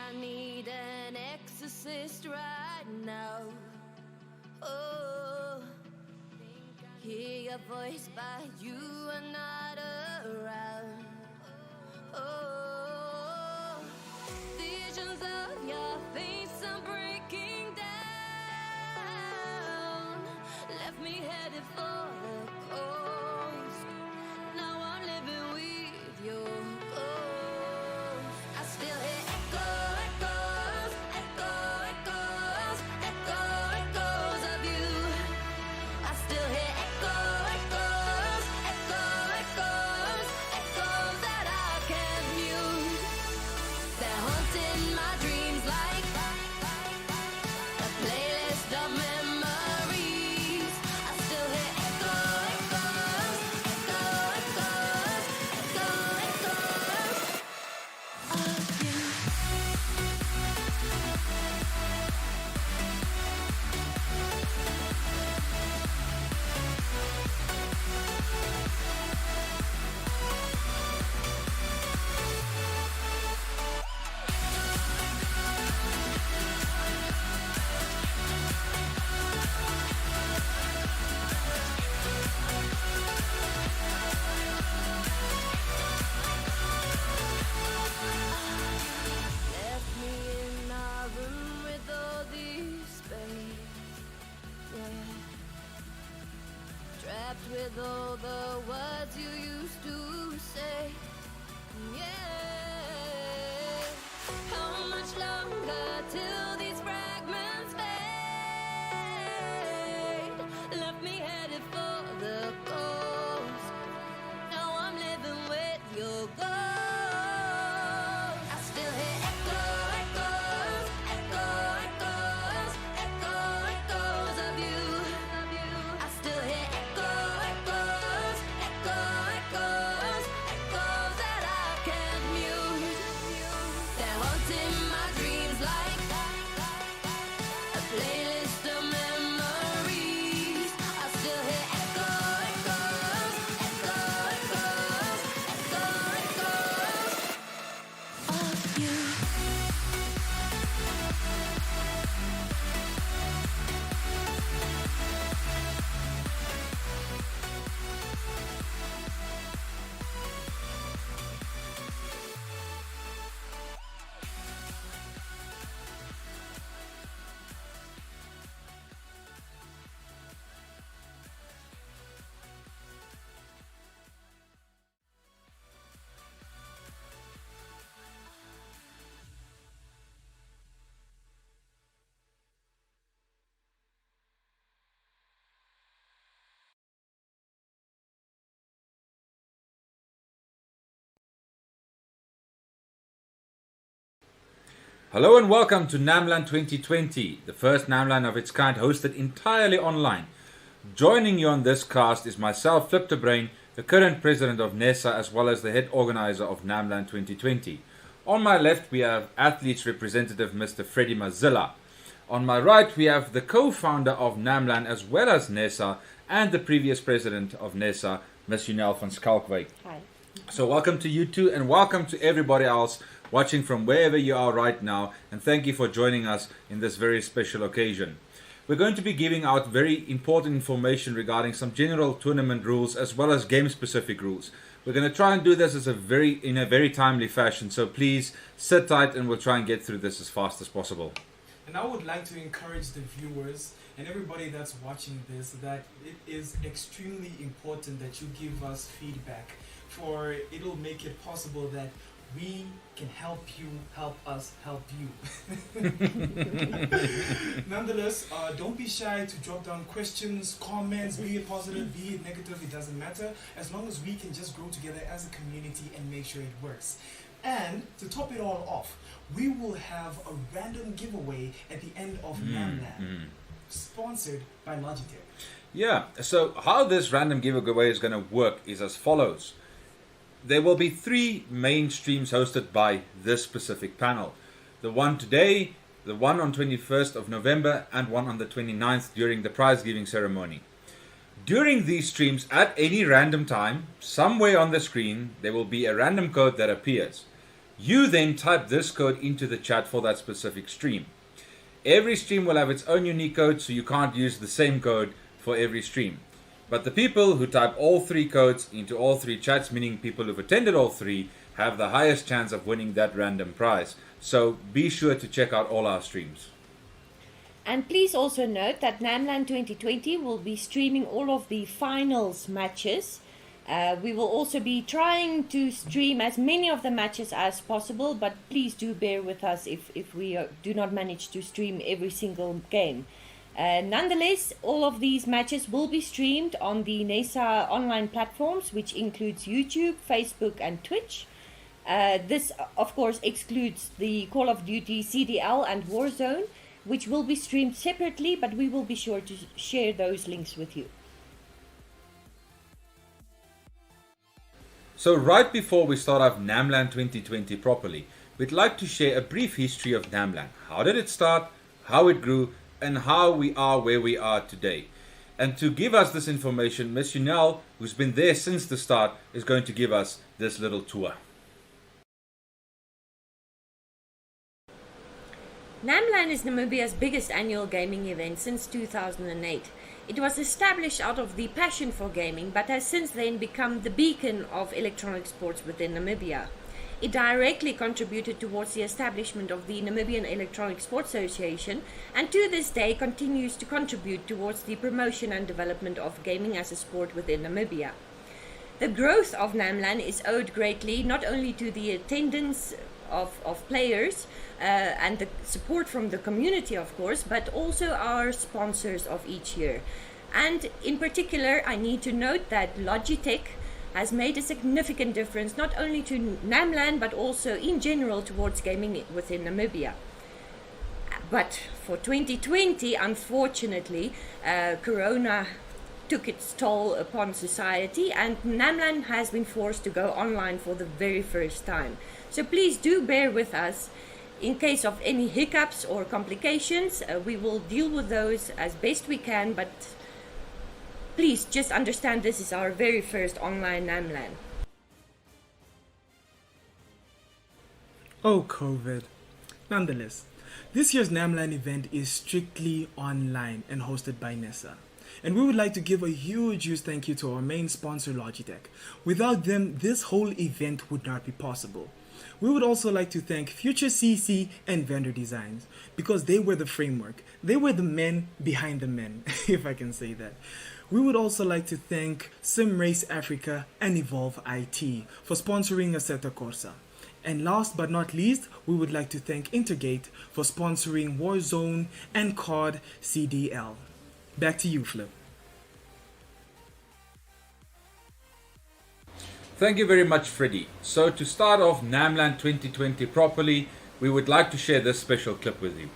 I need an exorcist right now. Oh, hear your voice, but you are not around. Oh, visions of your face are breaking down. Left me headed for the coast. Now I'm living with your ghost. I still hear echoes, echoes of you. I still hear echoes that I can't mute. They're haunting my dreams like a playlist of memories. I still hear echoes of you. Left me in my room with all this space, yeah. Trapped with all the words you used to say, yeah. How much longer till these fragments fade? Left me headed for the coast. Now I'm living with your ghost. I still hear echoes of you. I still hear echoes that I can't mute. They're haunting my dreams like a playlist of memories. I still hear echoes of you. Hello and welcome to NamLAN 2020, the first NamLAN of its kind hosted entirely online. Joining you on this cast is myself, Flip the Brain, the current president of NESA as well as the head organizer of NamLAN 2020. On my left we have athletes representative Mr. Freddie Mazilla. On my right we have the co-founder of NamLAN as well as NESA and the previous president of NESA, Ms. Junelle van Skalkwyk. Hi. So welcome to you two and welcome to everybody else watching from wherever you are right now, and thank you for joining us in this very special occasion. We're going to be giving out very important information regarding some general tournament rules as well as game specific rules. We're going to try and do this in a very timely fashion, so please sit tight and we'll try and get through this as fast as possible. And I would like to encourage the viewers and everybody that's watching this that it is extremely important that you give us feedback, for it'll make it possible that we can help you, help us, help you. Nonetheless, don't be shy to drop down questions, comments, be it positive, be it negative, it doesn't matter, as long as we can just grow together as a community and make sure it works. And to top it all off, we will have a random giveaway at the end of NamLAN, sponsored by Logitech. Yeah, so how this random giveaway is going to work is as follows. There will be 3 main streams hosted by this specific panel. The one today, the one on 21st of November, and one on the 29th during the prize giving ceremony. During these streams, at any random time, somewhere on the screen, there will be a random code that appears. You then type this code into the chat for that specific stream. Every stream will have its own unique code, so you can't use the same code for every stream. But the people who type all three codes into all three chats, meaning people who've attended all three, have the highest chance of winning that random prize. So be sure to check out all our streams. And please also note that NamLAN 2020 will be streaming all of the finals matches. We will also be trying to stream as many of the matches as possible, but please do bear with us if we do not manage to stream every single game. Nonetheless, all of these matches will be streamed on the NESA online platforms, which includes YouTube, Facebook and Twitch. This, of course, excludes the Call of Duty CDL and Warzone, which will be streamed separately, but we will be sure to share those links with you. So right before we start off NamLAN 2020 properly, we'd like to share a brief history of NamLAN. How did it start, how it grew, and how we are where we are today. And to give us this information, Miss Yunel, who's been there since the start, is going to give us this little tour. NamLAN is Namibia's biggest annual gaming event since 2008. It was established out of the passion for gaming, but has since then become the beacon of electronic sports within Namibia. It directly contributed towards the establishment of the Namibian Electronic Sports Association, and to this day continues to contribute towards the promotion and development of gaming as a sport within Namibia. The growth of NamLAN is owed greatly not only to the attendance of players and the support from the community, of course, but also our sponsors of each year. And in particular, I need to note that Logitech has made a significant difference not only to NamLAN but also in general towards gaming within Namibia. But for 2020, unfortunately, Corona took its toll upon society, and NamLAN has been forced to go online for the very first time. So please do bear with us. In case of any hiccups or complications, we will deal with those as best we can, but please just understand this is our very first online NamLAN. Oh, COVID. Nonetheless, this year's NamLAN event is strictly online and hosted by NESA. And we would like to give a huge thank you to our main sponsor, Logitech. Without them, this whole event would not be possible. We would also like to thank Future CC and Vendor Designs, because they were the framework. They were the men behind the men, if I can say that. We would also like to thank SimRace Africa and Evolve IT for sponsoring Assetto Corsa. And last but not least, we would like to thank Intergate for sponsoring Warzone and COD CDL. Back to you, Flip. Thank you very much, Freddie. So to start off NamLAN 2020 properly, we would like to share this special clip with you.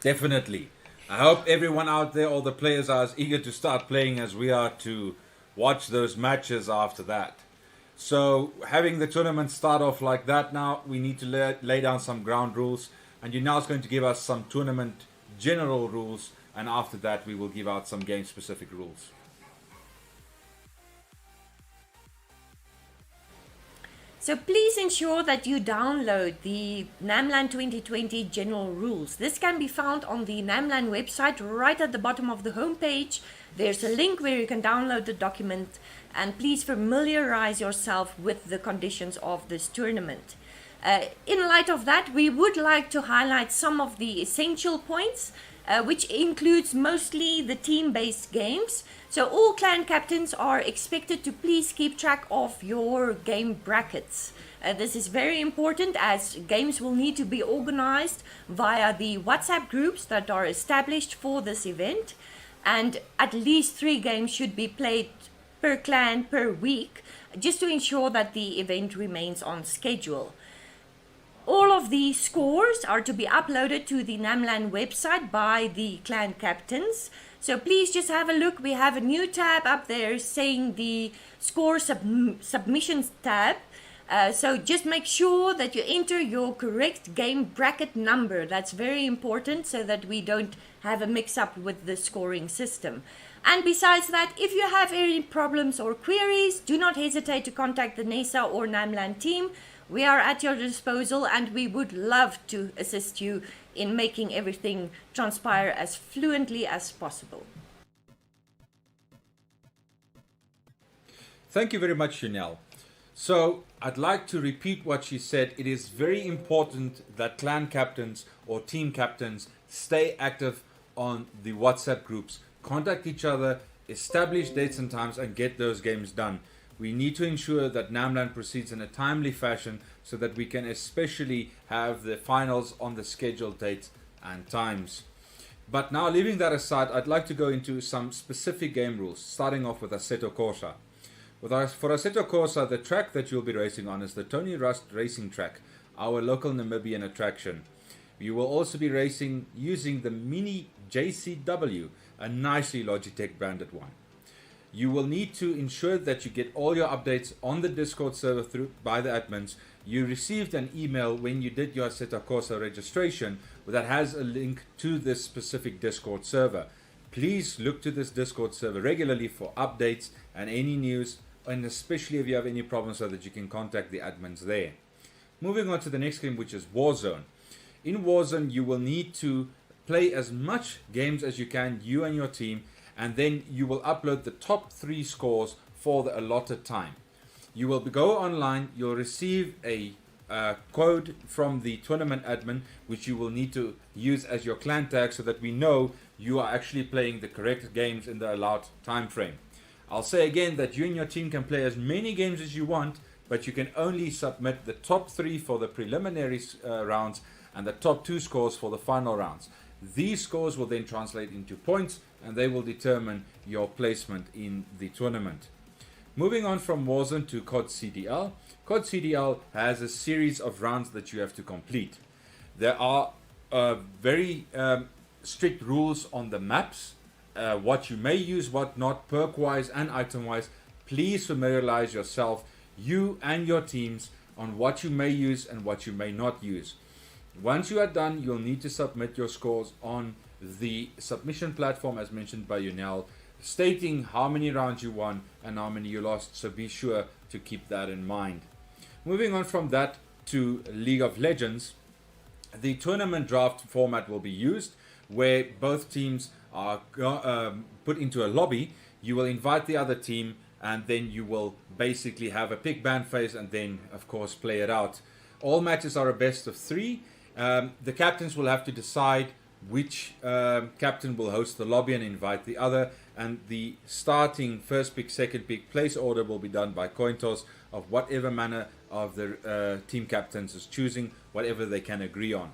Definitely. I hope everyone out there, all the players, are as eager to start playing as we are to watch those matches after that. So having the tournament start off like that now, we need to lay down some ground rules. And Yunal is going to give us some tournament general rules. And after that, we will give out some game-specific rules. So please ensure that you download the NamLAN 2020 general rules. This can be found on the NamLAN website right at the bottom of the homepage. There's a link where you can download the document, and please familiarize yourself with the conditions of this tournament. In light of that, we would like to highlight some of the essential points, which includes mostly the team-based games. So all clan captains are expected to please keep track of your game brackets. This is very important, as games will need to be organized via the WhatsApp groups that are established for this event. And at least 3 games should be played per clan per week, just to ensure that the event remains on schedule. All of the scores are to be uploaded to the NamLAN website by the clan captains. So please just have a look. We have a new tab up there saying the score submissions tab. So just make sure that you enter your correct game bracket number. That's very important, so that we don't have a mix-up with the scoring system. And besides that, if you have any problems or queries, do not hesitate to contact the NESA or NamLAN team. We are at your disposal, and we would love to assist you in making everything transpire as fluently as possible. Thank you very much, Chanel. So I'd like to repeat what she said. It is very important that clan captains or team captains stay active on the WhatsApp groups. Contact each other, establish dates and times, and get those games done. We need to ensure that NamLAN proceeds in a timely fashion, so that we can especially have the finals on the scheduled dates and times. But now, leaving that aside, I'd like to go into some specific game rules, starting off with Assetto Corsa. For Assetto Corsa, the track that you'll be racing on is the Tony Rust Racing Track, our local Namibian attraction. You will also be racing using the Mini JCW, a nicely Logitech branded one. You will need to ensure that you get all your updates on the Discord server by the admins. You received an email when you did your Assetto Corsa registration that has a link to this specific Discord server. Please look to this Discord server regularly for updates and any news, and especially if you have any problems, so that you can contact the admins there. Moving on to the next game, which is Warzone. In Warzone, you will need to play as much games as you can, you and your team, and then you will upload the top 3 scores for the allotted time. You will go online, you'll receive a code from the tournament admin, which you will need to use as your clan tag, so that we know you are actually playing the correct games in the allowed time frame. I'll say again that you and your team can play as many games as you want, but you can only submit the top 3 for the preliminary rounds and the top 2 scores for the final rounds. These scores will then translate into points, and they will determine your placement in the tournament. Moving on from Warzone to COD CDL. COD CDL has a series of rounds that you have to complete. There are very strict rules on the maps, what you may use, what not, perk-wise and item-wise. Please familiarize yourself, you and your teams, on what you may use and what you may not use. Once you are done, you'll need to submit your scores on the submission platform, as mentioned by Yunel, stating how many rounds you won and how many you lost, so be sure to keep that in mind. Moving on from that to League of Legends, the tournament draft format will be used, where both teams are put into a lobby. You will invite the other team, and then you will basically have a pick ban phase, and then of course play it out. All matches are a best of 3. The captains will have to decide which captain will host the lobby and invite the other, and the starting first pick, second pick place order will be done by coin toss of whatever manner of the team captains is choosing, whatever they can agree on.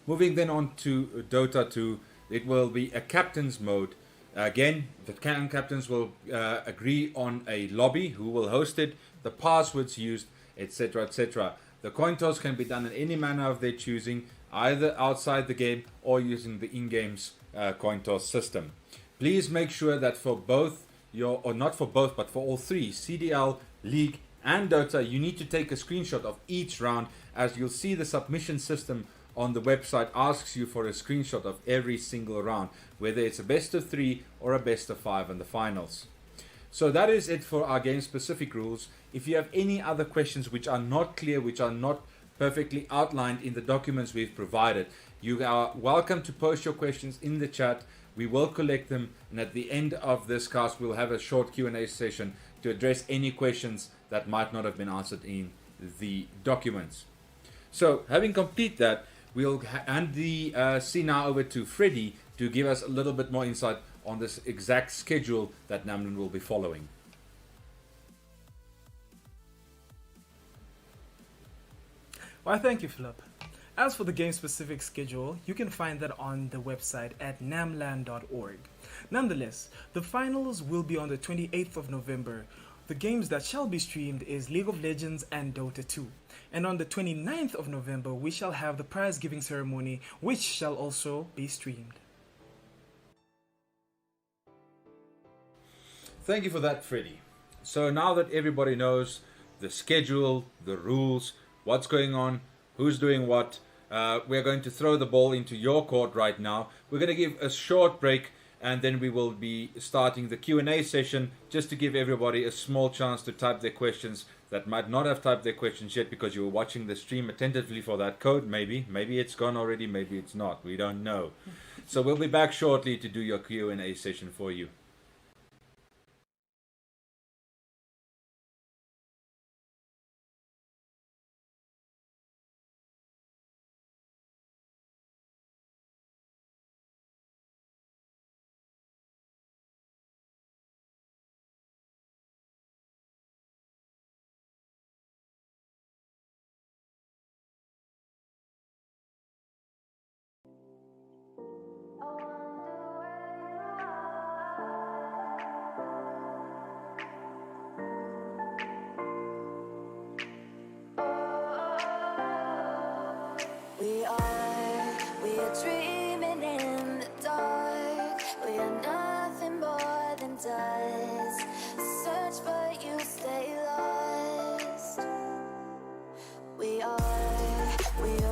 Moving then on to Dota 2, it will be a captain's mode. Again, the clan captains will agree on a lobby, who will host it, the passwords used, etc., etc. The coin toss can be done in any manner of their choosing, either outside the game or using the in-game's coin toss system. Please make sure that for both not for both, but for all 3, CDL, League and Dota, you need to take a screenshot of each round, as you'll see the submission system on the website asks you for a screenshot of every single round, whether it's a best of 3 or a best of 5 in the finals. So that is it for our game specific rules. If you have any other questions which are not clear, which are not perfectly outlined in the documents we've provided, you are welcome to post your questions in the chat. We will collect them, and at the end of this cast we'll have a short Q&A session to address any questions that might not have been answered in the documents. So having completed that, we'll hand the scene now over to Freddie to give us a little bit more insight on this exact schedule that NamLAN will be following. Why, thank you, Philip. As for the game-specific schedule, you can find that on the website at namlan.org. Nonetheless, the finals will be on the 28th of November. The games that shall be streamed is League of Legends and Dota 2. And on the 29th of November, we shall have the prize-giving ceremony, which shall also be streamed. Thank you for that, Freddie. So now that everybody knows the schedule, the rules, what's going on, who's doing what, we're going to throw the ball into your court right now. We're going to give a short break, and then we will be starting the Q&A session, just to give everybody a small chance to type their questions that might not have typed their questions yet because you were watching the stream attentively for that code. Maybe it's gone already, maybe it's not. We don't know. So we'll be back shortly to do your Q&A session for you. We are dreaming in the dark. We are nothing more than dust. Search but you stay lost. We are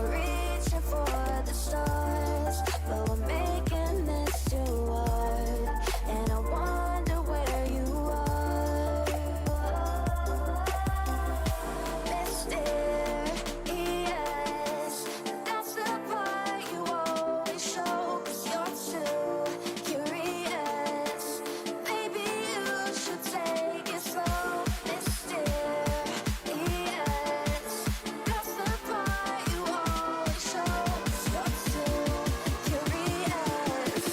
reaching for the stars, but we're making this too hard. And I wonder where you are. Mysterious, that's the part you always show. 'Cause you're too curious. Maybe you should take it slow. Mysterious, that's the part you always show. 'Cause you're too curious.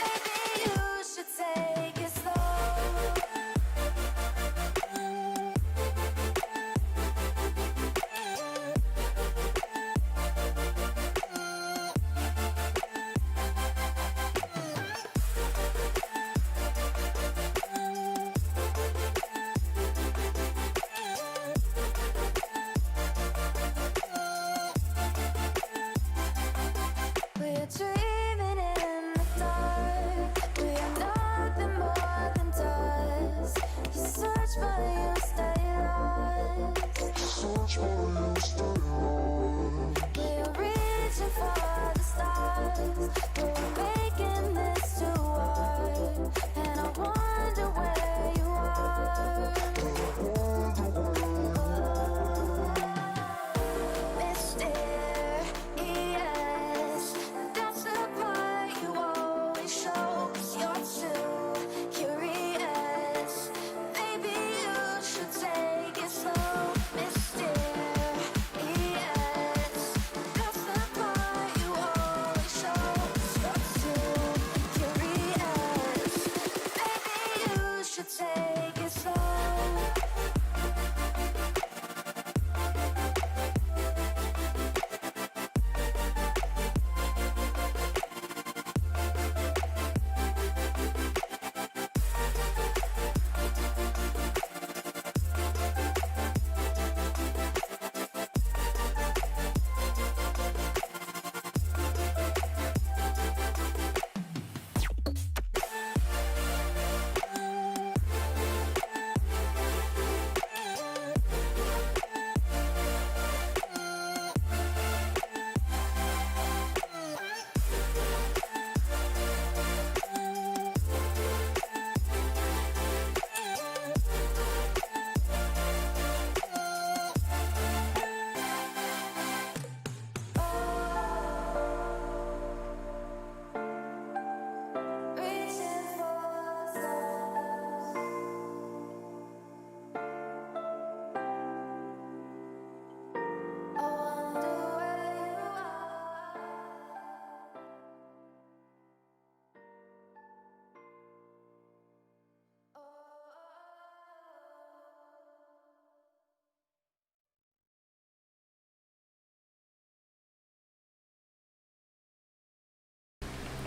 Maybe you should take it slow. We're dreaming in the dark. We are nothing more than dust. You search but you stay lost. We're reaching for the stars, but we're making this too hard. And I wonder where you are. Mysterious, that's the part you always show. 'Cause you're too curious. Maybe you should take it slow. Mysterious, that's the part you always show. 'Cause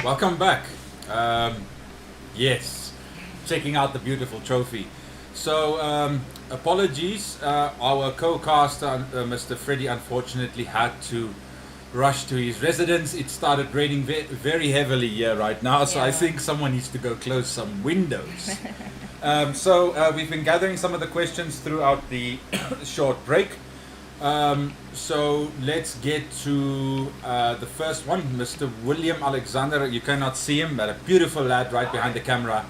Welcome back. Yes, checking out the beautiful trophy. So, apologies, our co-caster, Mr. Freddy, unfortunately had to rush to his residence. It started raining very heavily here right now, so I Yeah. think someone needs to go close some windows. We've been gathering some of the questions throughout the short break. So let's get to the first one. Mr. William Alexander, you cannot see him, but a beautiful lad right behind the camera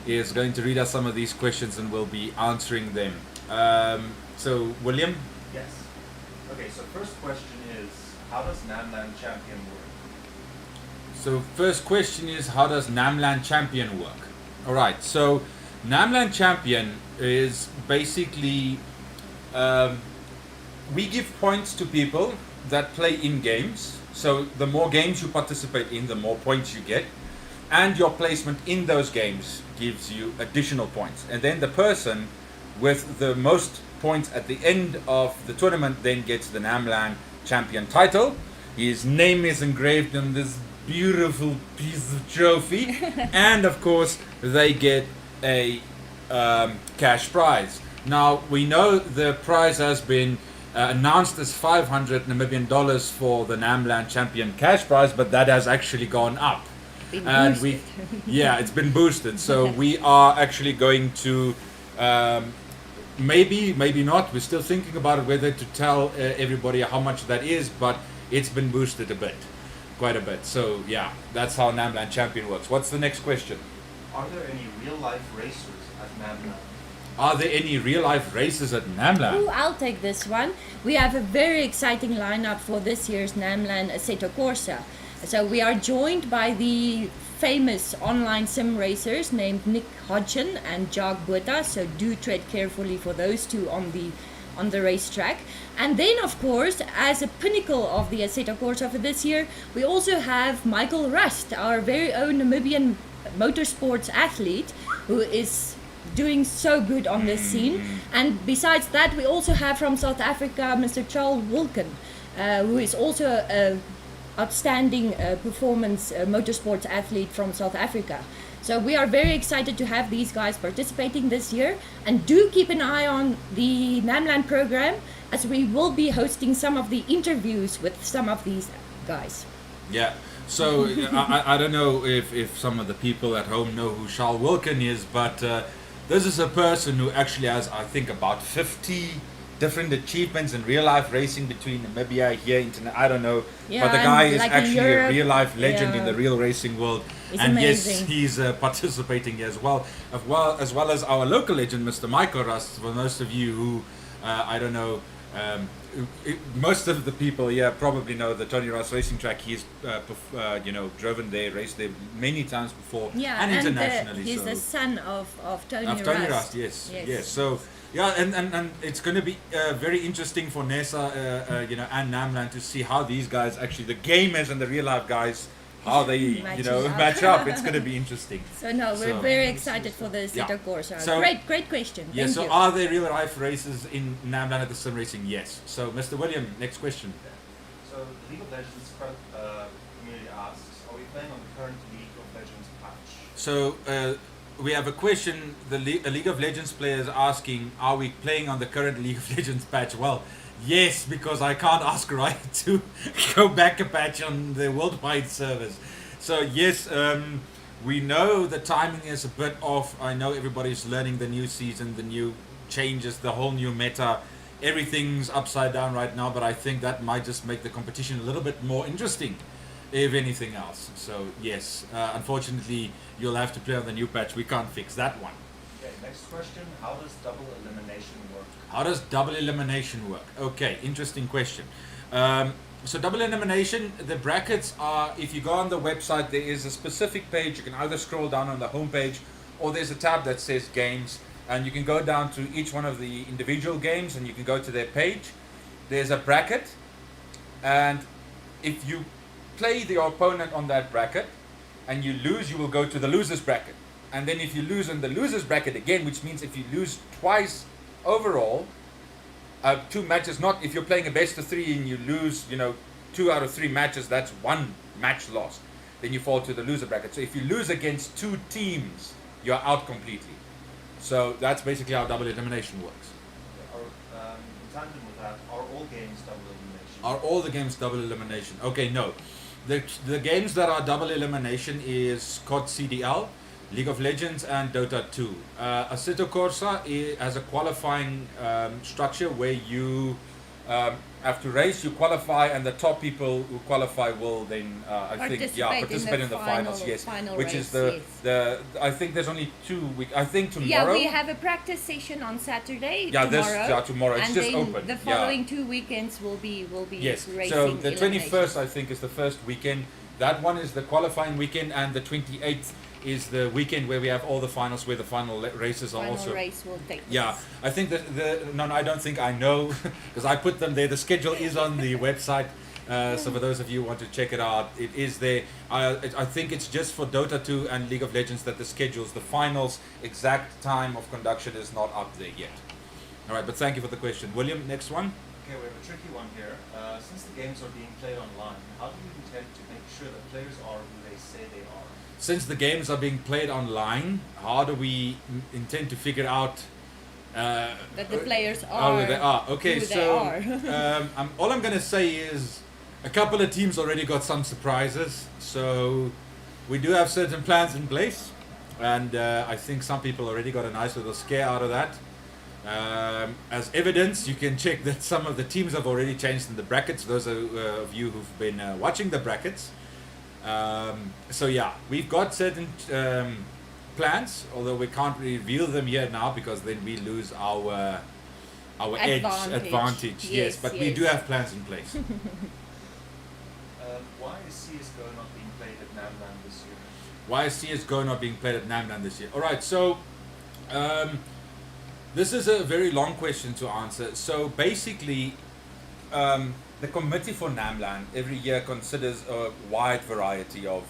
is going to read us some of these questions and we'll be answering them. So, William? Yes. Okay, so first question is, how does NamLAN Champion work? So, first question is, how does NamLAN Champion work? Alright, so NamLAN Champion is basically we give points to people that play in games. So the more games you participate in, the more points you get, and your placement in those games gives you additional points. And then the person with the most points at the end of the tournament then gets the NamLAN champion title. His name is engraved on this beautiful piece of trophy, and of course they get a cash prize. Now we know the prize has been announced as 500 Namibian dollars for the NamLAN champion cash prize, but that has actually gone up. Been And boosted. yeah, it's been boosted. So we are actually going to maybe not. We're still thinking about it, whether to tell everybody how much that is, but it's been boosted a bit, quite a bit. So yeah, that's how NamLAN champion works. What's the next question? Are there any real-life racers at NamLAN? Are there any real life races at NamLAN? Ooh, I'll take this one. We have a very exciting lineup for this year's NamLAN Assetto Corsa. So we are joined by the famous online sim racers named Nick Hodgson and Jacques Botha. So do tread carefully for those two on the racetrack. And then, of course, as a pinnacle of the Assetto Corsa for this year, we also have Michael Rust, our very own Namibian motorsports athlete, who is doing so good on this scene. And besides that, we also have from South Africa Mr. Charles Wilken, who is also a outstanding performance motorsports athlete from South Africa. So we are very excited to have these guys participating this year, and do keep an eye on the NamLAN program, as we will be hosting some of the interviews with some of these guys. Yeah. So I don't know if some of the people at home know who Charles Wilken is, but this is a person who actually has, I think, about 50 different achievements in real life racing between Namibia here, I don't know. Yeah, but the guy and is like in actually Europe, a real life legend in yeah. the real racing world. It's And yes, amazing. he's participating as well as our local legend, Mr. Michael Rust. For most of you who, I don't know, most of the people here probably know the Tony Ross racing track. He's driven there, raced there many times before, Yeah, and and internationally. he's so. the son of Tony Of Rust. Tony Rust, yes. So yeah, and it's going to be very interesting for NESA, and NamLAN to see how these guys actually, the gamers and the real life guys, how they Matches up. match up. It's going to be interesting. So no, we're So- very excited for the Yeah. Assetto Corsa. So- Great question. Yeah. Thank So you. are there real life races in NamLAN at the sim racing? Yes. So Mr. William, next question. So the League of Legends community asks, are we playing on the current League of Legends patch? So we have a question. A League of Legends player is asking, are we playing on the current League of Legends patch? Well, yes, because I can't ask Ryan to go back a patch on the worldwide servers. So yes, we know the timing is a bit off. I know everybody's learning the new season, the new changes, the whole new meta. Everything's upside down right now, but I think that might just make the competition a little bit more interesting, if anything else. So yes, unfortunately, you'll have to play on the new patch. We can't fix that one. Okay, next question, how does double elimination work? How does double elimination work? Okay, interesting question. So double elimination, the brackets are, if you go on the website, there is a specific page. You can either scroll down on the home page, or there's a tab that says games, and you can go down to each one of the individual games, and you can go to their page. There's a bracket, and if you play the opponent on that bracket and you lose, you will go to the losers bracket. And then if you lose on the losers bracket again, which means if you lose twice overall, 2 matches, not if you're playing a best of 3 and you lose, 2 out of 3 matches, that's 1 match lost. then you fall to the loser bracket. So if you lose against 2 teams, you're out completely. So that's basically how double elimination works. In tandem with that, are all games double elimination? Are all the games double elimination? Okay, no. The games that are double elimination is COD CDL, League of Legends, and Dota 2. Assetto Corsa has a qualifying structure where you have to race, you qualify, and the top people who qualify will then, participate in the finals. Yes, which is I think there's only 2 weeks. I think tomorrow. Yeah, we have a practice session on Saturday. Yeah, tomorrow. Tomorrow. It's and just then open. the following 2 weekends will be Yes. racing. So the elimination. 21st, I think, is the first weekend. That one is the qualifying weekend, and the 28th is the weekend where we have all the finals, where the final races are Final also. race will take place. Yeah, I think that no, I don't think I know because I put them there. The schedule is on the website, so for those of you who want to check it out, it is there. I think it's just for Dota 2 and League of Legends that the schedules, the finals, exact time of conduction is not up there yet. All right, but thank you for the question, William. Next one. Okay, we have a tricky one here. Since the games are being played online, how do you intend to make sure that players are who they say they are? Since the games are being played online, how do we intend to figure out that the players how are they are? Okay, who so they are. all I'm going to say is a couple of teams already got some surprises. So we do have certain plans in place, and I think some people already got a nice little scare out of that. As evidence, you can check that some of the teams have already changed in the brackets. Those of you who've been watching the brackets. So yeah, we've got certain plans, although we can't reveal them here now because then we lose our advantage. Yes, but we do have plans in place. Why is CSGO not being played at NamLAN this year? Why is CSGO not being played at NamLAN this year? All right, so this is a very long question to answer. So basically, the committee for NamLAN every year considers a wide variety of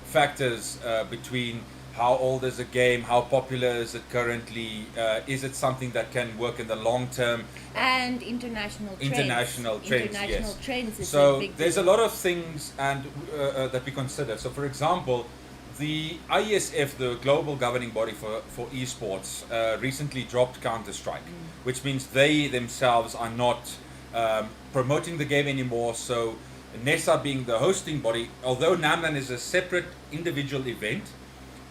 factors between how old is a game, how popular is it currently, is it something that can work in the long term, and international trends. International International trends is so a big there's a deal. lot of things and that we consider. So for example, the IESF, the global governing body for esports, recently dropped Counter-Strike, which means they themselves are not promoting the game anymore. So NESA being the hosting body, although NamLAN is a separate individual event,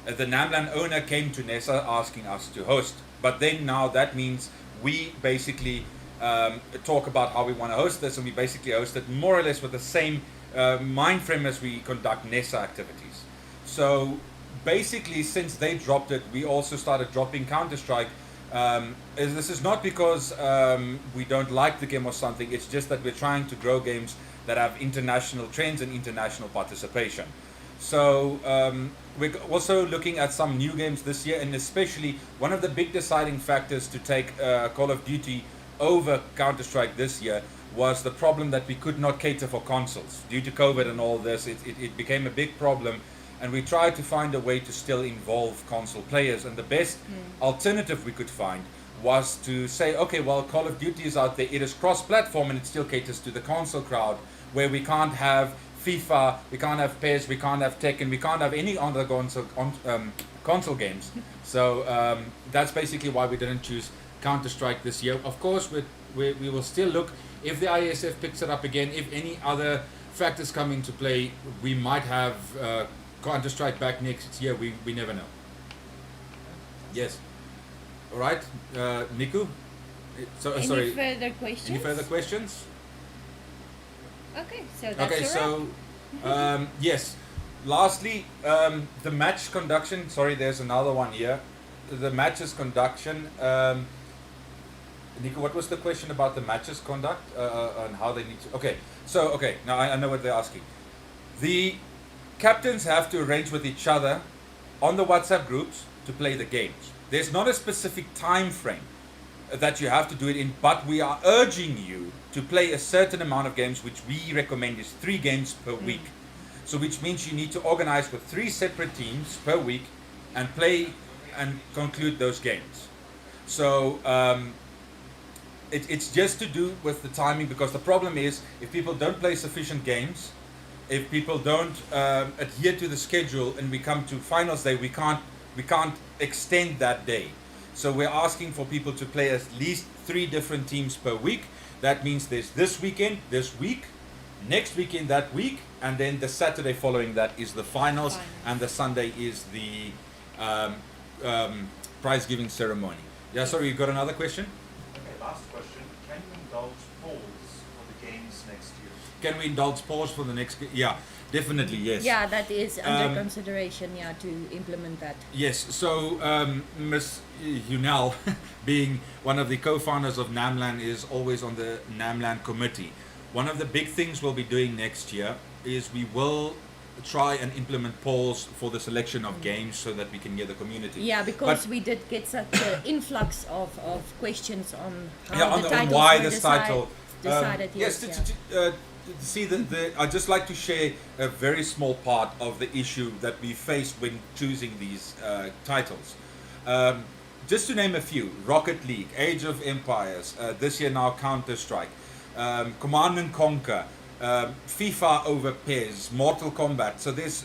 the NamLAN owner came to NESA asking us to host. But then now that means we basically talk about how we want to host this, and we basically host it more or less with the same mind frame as we conduct NESA activities. So basically, since they dropped it, we also started dropping Counter-Strike. This is not because we don't like the game or something, it's just that we're trying to grow games that have international trends and international participation. So we're also looking at some new games this year, and especially one of the big deciding factors to take Call of Duty over Counter-Strike this year was the problem that we could not cater for consoles. Due to COVID and all this, it became a big problem, and we tried to find a way to still involve console players, and the best alternative we could find was to say, okay, well, Call of Duty is out there, it is cross-platform, and it still caters to the console crowd, where we can't have FIFA, we can't have PES, we can't have Tekken, we can't have any other console games. So that's basically why we didn't choose Counter-Strike this year. Of course, we will still look, if the ISF picks it up again, if any other factors come into play, we might have Counter-Strike back next year, we never know. Yes. All right, Niku? Any Sorry. further questions? Any further questions? Okay, so that's Okay, a wrap. so yes. Lastly, the match conduction. Sorry, there's another one here. The matches conduction. Nico, what was the question about the matches conduct and how they need to? Okay, so now I know what they're asking. The captains have to arrange with each other on the WhatsApp groups to play the games. There's not a specific time frame that you have to do it in, but we are urging you to play a certain amount of games, which we recommend is 3 games per week. So which means you need to organize with 3 separate teams per week and play and conclude those games. So it's just to do with the timing, because the problem is if people don't play sufficient games, if people don't adhere to the schedule and we come to finals day, we can't extend that day. So we're asking for people to play at least 3 different teams per week. That means there's this weekend, this week, next weekend, that week, and then the Saturday following that is the finals, and the Sunday is the prize giving ceremony. Yeah, sorry, you got another question? Okay, last question. Can you indulge polls for the games next year? Can we indulge pause for the next? Yeah, definitely, yes. Yeah, that is under consideration, yeah, to implement that. Yes, so Ms. Hunel, being one of the co-founders of NamLAN, is always on the NamLAN committee. One of the big things we'll be doing next year is we will try and implement polls for the selection of games so that we can get the community. Yeah, because But- we did get such an influx of questions on how Yeah, the on titles why were this title. decided. Yes, yes, see, I'd just like to share a very small part of the issue that we faced when choosing these titles. Just to name a few: Rocket League, Age of Empires, this year now Counter-Strike, Command and Conquer, FIFA over PES, Mortal Kombat. So there's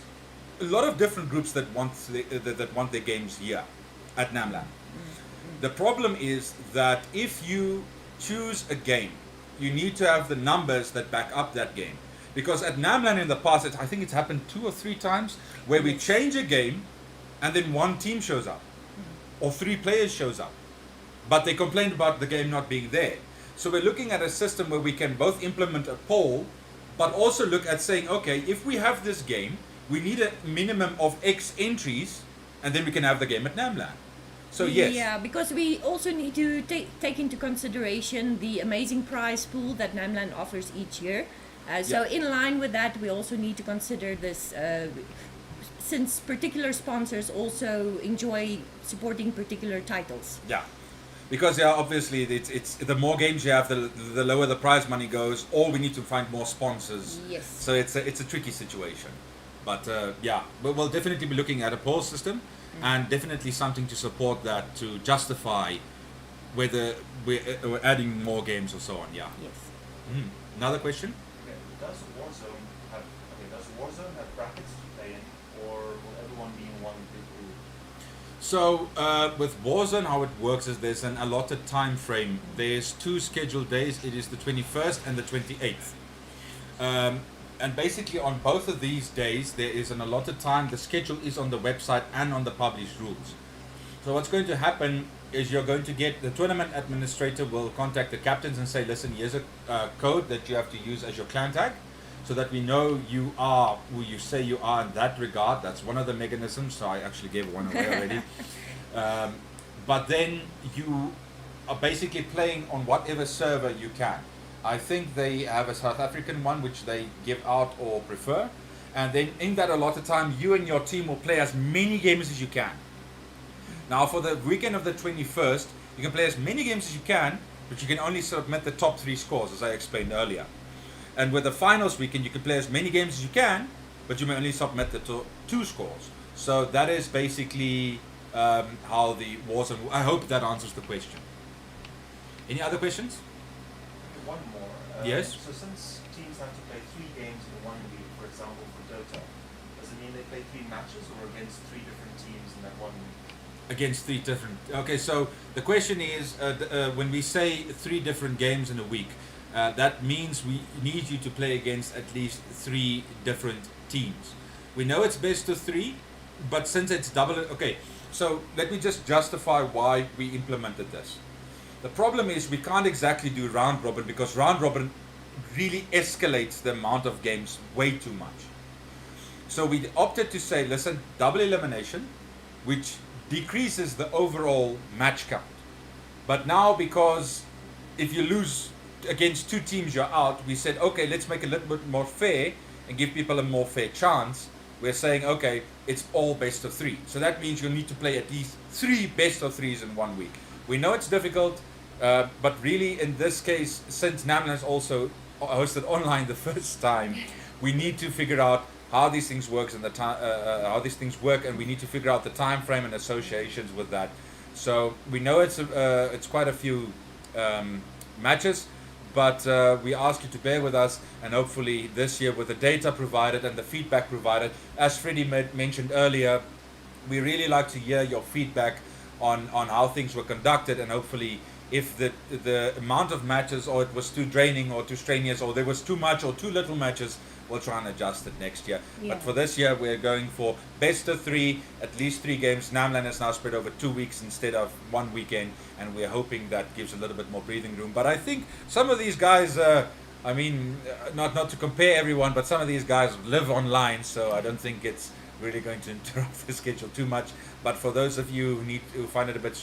a lot of different groups that want that want their games here at NamLAN. The problem is that if you choose a game, you need to have the numbers that back up that game. Because at NamLAN in the past, I think it's happened 2 or 3 times where we change a game and then 1 team shows up or 3 players shows up, but they complained about the game not being there. So we're looking at a system where we can both implement a poll, but also look at saying, okay, if we have this game, we need a minimum of X entries, and then we can have the game at NamLAN. So yes. Yeah, because we also need to take into consideration the amazing prize pool that NamLAN offers each year. So in line with that, we also need to consider this, since particular sponsors also enjoy supporting particular titles. Yeah, because obviously it's the more games you have, the lower the prize money goes, or we need to find more sponsors. Yes. So it's a tricky situation, but yeah, but we'll definitely be looking at a poll system, and definitely something to support that, to justify whether we're adding more games or so on. Yeah. Yes. Another question? Okay, does Warzone have brackets to play in, or will everyone be in one big group? So with Warzone, how it works is there's an allotted time frame. There's 2 scheduled days. It is the 21st and the 28th. And basically on both of these days, there is an allotted time. The schedule is on the website and on the published rules. So what's going to happen is you're going to get, the tournament administrator will contact the captains and say, listen, here's a code that you have to use as your clan tag, so that we know you are who you say you are in that regard. That's one of the mechanisms, so I actually gave one away already. But then you are basically playing on whatever server you can. I think they have a South African one which they give out or prefer, and then in that allotted time you and your team will play as many games as you can. Now for the weekend of the 21st, you can play as many games as you can, but you can only submit the top 3 scores, as I explained earlier. And with the finals weekend, you can play as many games as you can, but you may only submit the 2 scores. So that is basically how the Warzone. I hope that answers the question. Any other questions? One more. Yes. So since teams have to play 3 games in one week, for example, for Dota, does it mean they play 3 matches or against 3 different teams in that 1 week? Against 3 different. Okay, so the question is, when we say 3 different games in a week, that means we need you to play against at least 3 different teams. We know it's best of 3, but since it's double, okay. So let me just justify why we implemented this. The problem is we can't exactly do round robin, because round robin really escalates the amount of games way too much. So we opted to say, listen, double elimination, which decreases the overall match count. But now, because if you lose against 2 teams, you're out, we said, okay, let's make it a little bit more fair and give people a more fair chance. We're saying, okay, it's all best of 3. So that means you'll need to play at least 3 best of 3s in 1 week. We know it's difficult, but really in this case, since NamLAN has also hosted online the first time, we need to figure out how these things works and how these things work, and we need to figure out the time frame and associations with that. So we know it's quite a few matches, but we ask you to bear with us, and hopefully this year, with the data provided and the feedback provided, as Freddie mentioned earlier, we really like to hear your feedback on how things were conducted, and hopefully if the amount of matches, or it was too draining or too strenuous, or there was too much or too little matches, we'll try and adjust it next year. Yeah. But for this year, we're going for best of 3, at least 3 games. NamLAN is now spread over 2 weeks instead of 1 weekend, and we're hoping that gives a little bit more breathing room. But I think some of these guys, not to compare everyone, but some of these guys live online, so I don't think it's really going to interrupt the schedule too much. But for those of you who find it a bit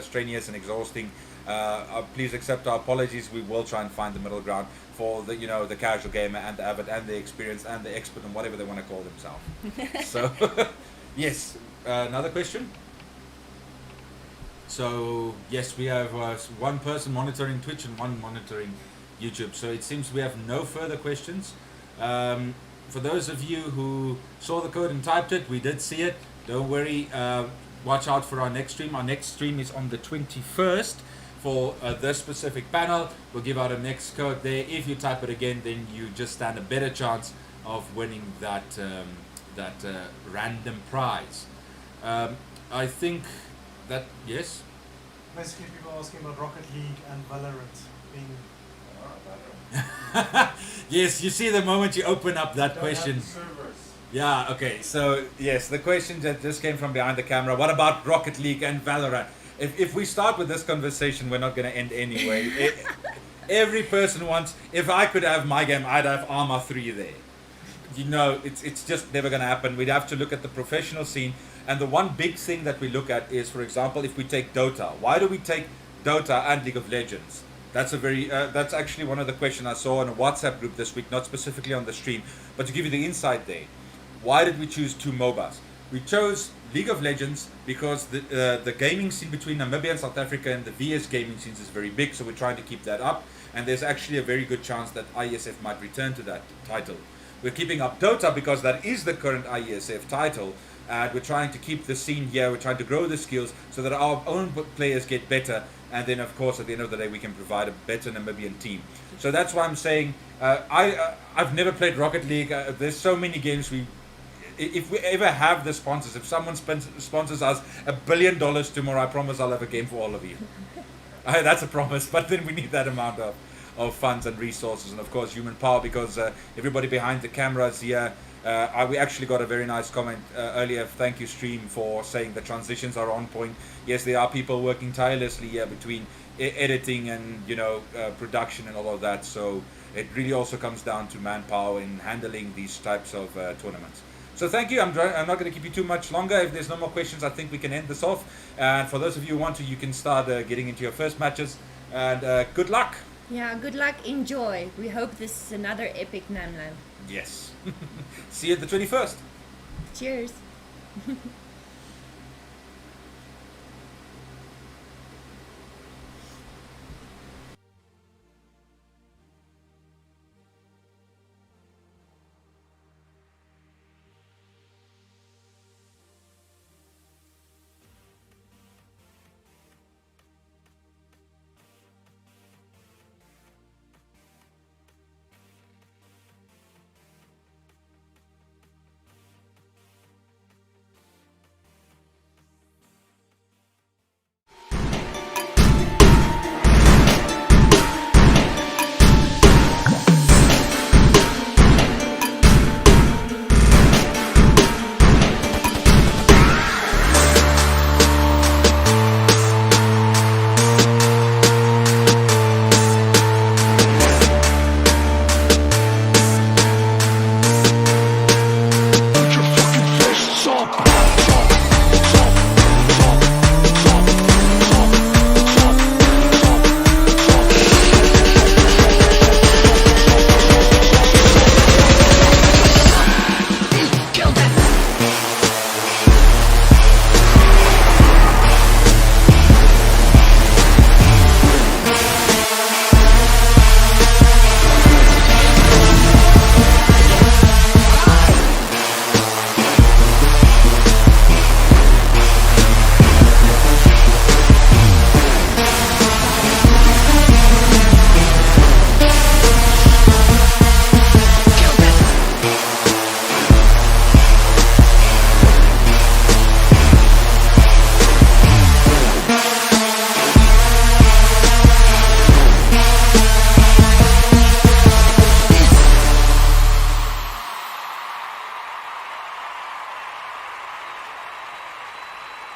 strenuous and exhausting, please accept our apologies. We will try and find the middle ground for the casual gamer and the avid and the experienced and the expert and whatever they want to call themselves. So yes, another question. So yes, we have one person monitoring Twitch and one monitoring YouTube. So it seems we have no further questions. For those of you who saw the code and typed it, we did see it. Don't worry. Watch out for our next stream. Our next stream is on the 21st for this specific panel. We'll give out a next code there. If you type it again, then you just stand a better chance of winning that random prize. I think that, yes? Basically, people asking about Rocket League and Valorant being. Yes, you see the moment you open up that question. Servers. Yeah, okay. So, yes, the question that just came from behind the camera. What about Rocket League and Valorant? If we start with this conversation, we're not going to end anyway. Every person wants, if I could have my game, I'd have Arma 3 there. It's just never going to happen. We'd have to look at the professional scene. And the one big thing that we look at is, for example, if we take Dota. Why do we take Dota and League of Legends? That's actually one of the questions I saw in a WhatsApp group this week, not specifically on the stream, but to give you the insight there. Why did we choose 2 MOBAs? We chose League of Legends because the gaming scene between Namibia and South Africa and the VS gaming scenes is very big, so we're trying to keep that up, and there's actually a very good chance that IESF might return to that title. We're keeping up Dota because that is the current IESF title, and we're trying to keep the scene here, we're trying to grow the skills so that our own players get better, and then of course at the end of the day we can provide a better Namibian team. So that's why I'm saying I've never played Rocket League. There's so many games if we ever have the sponsors, if someone sponsors us $1 billion tomorrow, I promise I'll have a game for all of you. That's a promise, but then we need that amount of funds and resources, and of course human power, because everybody behind the cameras here. We actually got a very nice comment earlier. Thank you, stream, for saying the transitions are on point. Yes, there are people working tirelessly here between editing and production and all of that. So it really also comes down to manpower in handling these types of tournaments. So thank you. I'm not going to keep you too much longer. If there's no more questions, I think we can end this off. And for those of you who want to, you can start getting into your first matches. And good luck. Yeah, good luck. Enjoy. We hope this is another epic NamLAN. Yes. See you at the 21st. Cheers.